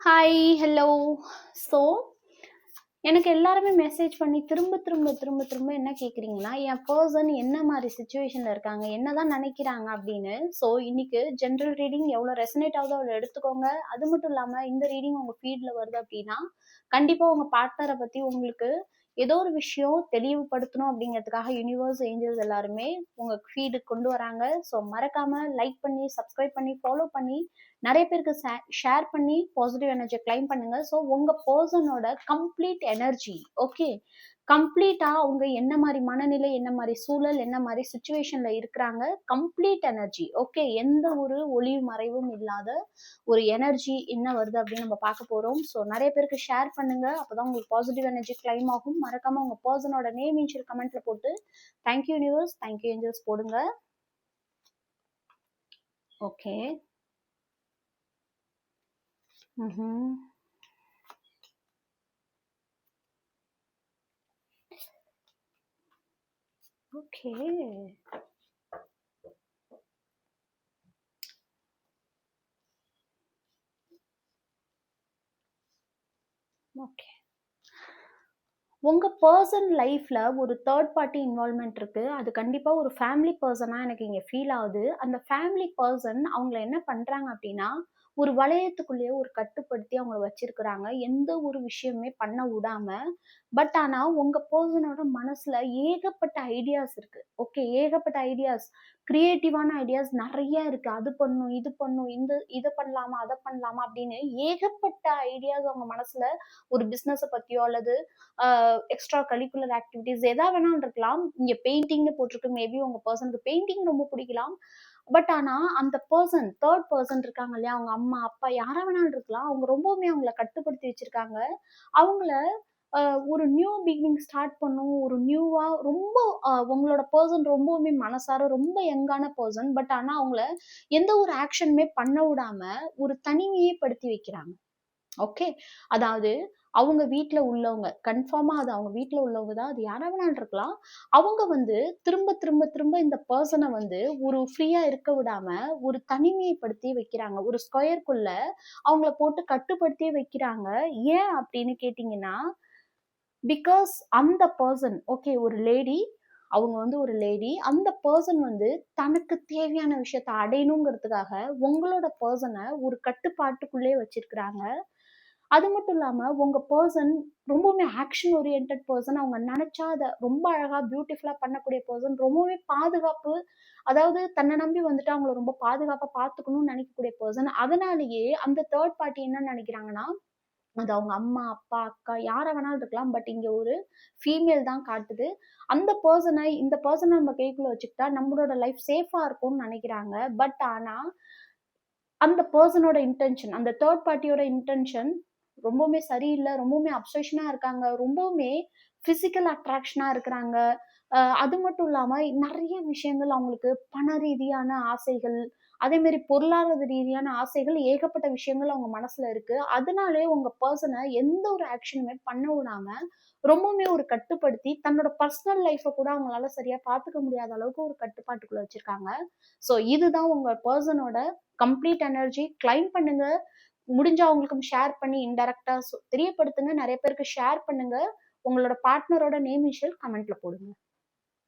Hi, hello. So எனக்கு எல்லாருமே message பண்ணி திரும்ப திரும்ப திரும்ப திரும்ப என்ன கேட்குறீங்கன்னா, என் பர்சன் என்ன மாதிரி சுச்சுவேஷனில் இருக்காங்க, என்னதான் நினைக்கிறாங்க அப்படின்னு. ஸோ இன்னைக்கு ஜென்ரல் ரீடிங் எவ்வளோ ரெசனேட் ஆகுதோ அவ்வளோ எடுத்துக்கோங்க. அது மட்டும் இல்லாமல் இந்த ரீடிங் உங்கள் ஃபீல்டில் வருது அப்படின்னா கண்டிப்பாக உங்கள் பார்ட்னரை பற்றி உங்களுக்கு ஏதோ ஒரு விஷயம் தெளிவுபடுத்தணும் அப்படிங்கிறதுக்காக யூனிவர்ஸ் ஏஞ்சல்ஸ் எல்லாருமே உங்கள் ஃபீடுக்கு கொண்டு வராங்க. ஸோ மறக்காமல் லைக் பண்ணி சப்ஸ்கிரைப் பண்ணி ஃபாலோ பண்ணி நிறைய பேருக்கு ஷேர் பண்ணி பாசிட்டிவ் எனர்ஜி கிளைம் பண்ணுங்க. ஸோ உங்க பர்சனோட கம்ப்ளீட் எனர்ஜி, ஓகே, கம்ப்ளீட்டா அவங்க என்ன மாதிரி மனநிலை, என்ன மாதிரி சூழல், என்ன மாதிரி சுச்சுவேஷன்ல இருக்கிறாங்க, கம்ப்ளீட் எனர்ஜி, ஓகே, எந்த ஒரு ஒளிவு மறைவும் இல்லாத ஒரு எனர்ஜி என்ன வருது அப்படின்னு நம்ம பார்க்க போறோம். ஸோ நிறைய பேருக்கு ஷேர் பண்ணுங்க, அப்பதான் உங்களுக்கு பாசிட்டிவ் எனர்ஜி கிளைம் ஆகும். மறக்காம உங்க பர்சனோட நேம் இன்ஷியல் கமெண்ட்ல போட்டு தேங்க்யூ யூனிவர்ஸ், தேங்க்யூ ஏஞ்சல்ஸ் போடுங்க. ஓகே. ஓகே. ஓகே. உங்க பர்சன் லைஃப்ல ஒரு தேர்ட் பார்ட்டி இன்வால்வ்மெண்ட் இருக்கு. அது கண்டிப்பா ஒரு ஃபேமிலி பர்சனா எனக்கு இங்க ஃபீல் ஆகுது. அந்த ஃபேமிலி பர்சன் அவங்கள என்ன பண்றாங்க அப்படின்னா, ஒரு வளையத்துக்குள்ளேயே ஒரு கட்டுப்படுத்தி அவங்கள வச்சிருக்கிறாங்க. எந்த ஒரு விஷயமுமே பண்ண விடாம. பட் ஆனா உங்க பர்சனோட மனசுல ஏகப்பட்ட ஐடியாஸ் இருக்கு. ஓகே, ஏகப்பட்ட ஐடியாஸ், கிரியேட்டிவான ஐடியாஸ் நெறைய இருக்கு. அது பண்ணணும், இது பண்ணணும், இத பண்ணலாமா, அத பண்ணலாமா அப்படின்னு ஏகப்பட்ட ஐடியாஸ் அவங்க மனசுல ஒரு பிசினஸ பத்தியோ அல்லது எக்ஸ்ட்ரா கரிக்குலர் ஆக்டிவிட்டீஸ் எதா வேணாலும் இருக்கலாம். இங்க பெயிண்டிங்னு போட்டிருக்கு. மேபி உங்க பர்சனுக்கு பெயிண்டிங் ரொம்ப பிடிக்கலாம். பட் ஆனா அந்த பர்சன், தேர்ட் பர்சன் இருக்காங்க இல்லையா, அவங்க அம்மா, அப்பா யாரா வேணாலும் இருக்கலாம். அவங்க ரொம்பவுமே அவங்கள கட்டுப்படுத்தி வச்சிருக்காங்க. அவங்கள ஒரு நியூ பிகினிங் ஸ்டார்ட் பண்ணும். ஒரு நியூவா ரொம்ப உங்களோட பர்சன் ரொம்பவுமே மனசார ரொம்ப யங்கான பர்சன். பட் ஆனா அவங்கள எந்த ஒரு ஆக்ஷனுமே பண்ண விடாம ஒரு தனிமையே படுத்தி வைக்கிறாங்க. ஓகே. அதாவது அவங்க வீட்ல உள்ளவங்க, கன்ஃபார்மா அது அவங்க வீட்ல உள்ளவங்க தான். அது யாரா வேணாலும் இருக்கலாம். அவங்க திரும்ப திரும்ப திரும்ப இந்த பெர்சன ஒரு ஃப்ரீயா இருக்க விடாம, ஒரு தனிமைப்படுத்தி வைக்கிறாங்க. ஒரு ஸ்கொயர்க்குள்ள அவங்கள போட்டு கட்டுப்படுத்தியே வைக்கிறாங்க. ஏன் அப்படின்னு கேட்டீங்கன்னா, பிகாஸ் அந்த பெர்சன், ஓகே, ஒரு லேடி, அவங்க ஒரு லேடி. அந்த பெர்சன் தனக்கு தேவையான விஷயத்த அடையணுங்கிறதுக்காக உங்களோட பெர்சன ஒரு கட்டுப்பாட்டுக்குள்ளேயே வச்சிருக்கிறாங்க. அது மட்டும் இல்லாம உங்க பெர்சன் ரொம்பவுமே ஆக்ஷன் ஓரியன்டட் பெர்சன். அவங்க நினைச்சா அத ரொம்ப அழகா பியூட்டிஃபுல்லா பண்ணக்கூடிய பெர்சன். ரொம்பவே பாதுகாப்பு, அதாவது தன்னை நம்பி அவங்கள ரொம்ப பாதுகாப்பா பார்த்துக்கணும்னு நினைக்கக்கூடிய பெர்சன். அதனாலேயே அந்த தேர்ட் பார்ட்டி என்ன நினைக்கிறாங்கன்னா, அது அவங்க அம்மா, அப்பா, அக்கா யாரா வேணாலும் இருக்கலாம். பட் இங்க ஒரு ஃபீமேல் தான் காட்டுது. அந்த இந்த பெர்சன நம்ம கைக்குள்ள வச்சுக்கிட்டா நம்மளோட லைஃப் சேஃபா இருக்கும்னு நினைக்கிறாங்க. பட் ஆனா அந்த பெர்சனோட இன்டென்ஷன், அந்த தேர்ட் பார்ட்டியோட இன்டென்ஷன் ரொம்பவுமே சரியில்ல. ரொம்பவுமே அப்சஷனா இருக்காங்க. ரொம்பவுமே பிசிக்கல் அட்ராக்ஷனா இருக்கிறாங்க. அது மட்டும் இல்லாம நெறைய விஷயங்கள் அவங்களுக்கு பண ரீதியான ஆசைகள், அதே மாரி பொருளாதார ரீதியான ஆசைகள், ஏகப்பட்ட விஷயங்கள் அவங்க மனசுல இருக்கு. அதனாலேயே உங்க பெர்சன எந்த ஒரு ஆக்ஷனுமே பண்ண விடாம, ரொம்பவுமே ஒரு கட்டுப்படுத்தி, தன்னோட பர்சனல் லைஃப்ப கூட அவங்களால சரியா பார்த்துக்க முடியாத அளவுக்கு ஒரு கட்டுப்பாட்டுக்குள்ள வச்சிருக்காங்க. ஸோ இதுதான் உங்க பெர்சனோட கம்ப்ளீட் எனர்ஜி. கிளைம் பண்ணுங்க. முடிஞ்சா அவங்களுக்கும் ஷேர் பண்ணி இன்டைரக்ட்டா தெரியப்படுத்துங்க. நெறைய பேருக்கு ஷேர் பண்ணுங்க. உங்களோட பார்ட்னரோட நேம் இனிஷியல் கமெண்ட்ல போடுங்க.